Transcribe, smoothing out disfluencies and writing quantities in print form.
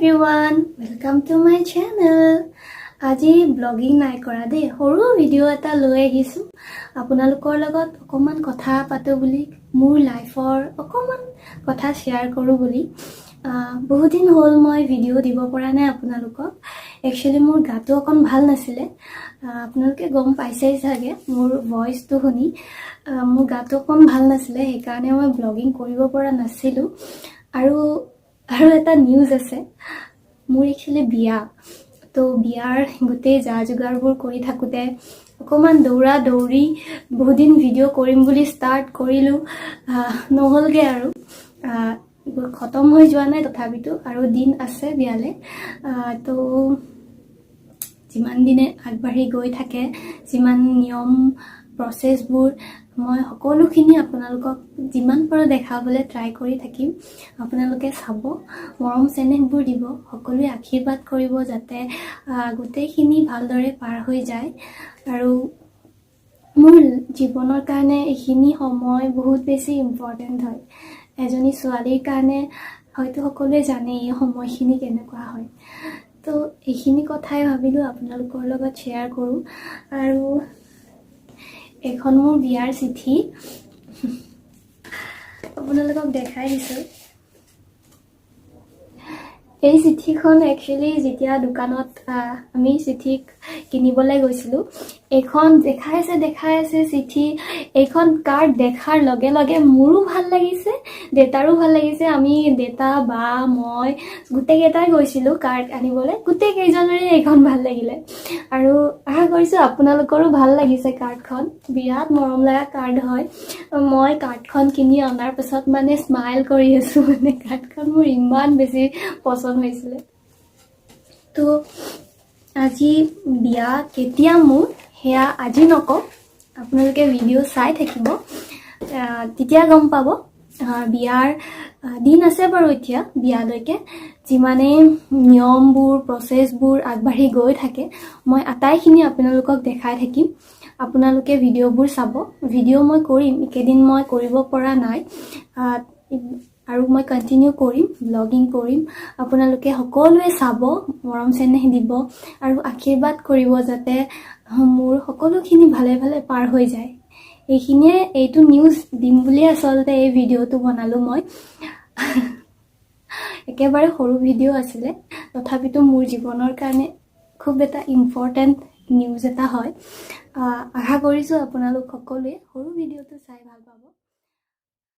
everyone, welcome to my channel. আজি blogging নাই কৰা দে সৰু ভিডিও এটা লৈ আহিছো আপোনালোকৰ লগত অকমান কথা পাতো বুলি মোৰ লাইফৰ অকমান কথা শেয়াৰ কৰো বুলি বহুত দিন হ'ল মই ভিডিও দিব পৰা নাই আপোনালোকক একচুয়ালি মোৰ গাটো অকন ভাল নাছিলে আপোনালোকে গম পাইছেই চাগে মোৰ ভয়েসটো শুনি মোৰ গাটো অকন ভাল নাছিলে সেই কাৰণে মই ব্লগিং কৰিব পৰা নাছিলো আৰু এটা নিউজ আছে মোৰ একচুয়ালি বিয়া তো বিয়াৰ গতে যা যোগাৰবোৰ কৰি থাকুতে অকমান দৌৰা দৌৰি বহুদিন ভিডিও কৰিম বুলি ষ্টাৰ্ট কৰিলো নহলগে আৰু খতম হৈ যোৱা নাই তথাপিতো আৰু দিন আছে বিয়ালে তো যিমান দিনে আগবাঢ়ি গৈ থাকে যিমান নিয়ম প্ৰসেসবোৰ মই সকলোখিনি আপোনালোকক যিমান পাৰো দেখাবলৈ ট্ৰাই কৰি থাকিম আপোনালোকে চাব মৰম চেনেহবোৰ দিব সকলোৱে আশীৰ্বাদ কৰিব যাতে গোটেইখিনি ভালদৰে পাৰ হৈ যায় আৰু মোৰ জীৱনৰ কাৰণে এইখিনি সময় বহুত বেছি ইম্পৰ্টেন্ট হয় এজনী ছোৱালীৰ কাৰণে হয়তো সকলোৱে জানে এই সময়খিনি কেনেকুৱা হয় তো এইখিনি কথাই ভাবিলো আপোনালোকৰ লগত শেয়াৰ কৰো আৰু এখন মোৰ বিয়াৰ চিঠি আপোনালোকক দেখাই দিছো এই চিঠিখন একচুয়ালি যেতিয়া দোকানত আমি চিঠি কিনিবলৈ গৈছিলো এখন দেখাই আছে চিঠি এখন কাৰ্ড দেখাৰ লগে লগে মোৰো ভাল লাগিছে দেতাৰো ভাল লাগিছে আমি দেতা বা মই গুটেকেটাই গৈছিলো কাৰ্ড আনিবলৈ গুটে কেইজনৰে এখন ভাল লাগিলে আৰু আশা কৰিছো আপোনালোকৰো ভাল লাগিছে কাৰ্ডখন বিৰাট মৰম লগা কাৰ্ড হয় মই কাৰ্ডখন কিনি অনাৰ পিছত মানে স্মাইল কৰি আছো মানে কাৰ্ডখন মোৰ ইমান বেছি পছন্দ হৈছিলে তো আজি বিয়া কেতিয়া মোৰ হেয়া আজি নকওঁ আপোনালোকে ভিডিও চাই থাকিব তেতিয়া গম পাব বিয়াৰ দিন আছে বাৰু এতিয়া বিয়ালৈকে যিমানে নিয়মবোৰ প্ৰসেসবোৰ আগবাঢ়ি গৈ থাকে মই আটাইখিনি আপোনালোকক দেখাই থাকিম আপোনালোকে ভিডিওবোৰ চাব ভিডিও মই কৰিম একেদিন মই কৰিব পৰা নাই আৰু মই কন্টিনিউ কৰিম ব্লগিং কৰিম আপোনালোকে সকলোৱে চাব মৰম চেনেহ দিব আৰু আশীৰ্বাদ কৰিব যাতে মোৰ সকলোখিনি ভালে ভালে পাৰ হৈ যায় এইখিনিয়ে এইটো নিউজ দিম বুলি আসলতে এই ভিডিওটো বনালো মই একেবাৰে সৰু ভিডিও আছিলে তথাপিতো মোৰ জীৱনৰ কাৰণে খুব এটা ইম্পৰ্টেন্ট নিউজ এটা হয় আশা কৰিছো আপোনালোক সকলোৱে সৰু ভিডিওটো চাই ভাল পাব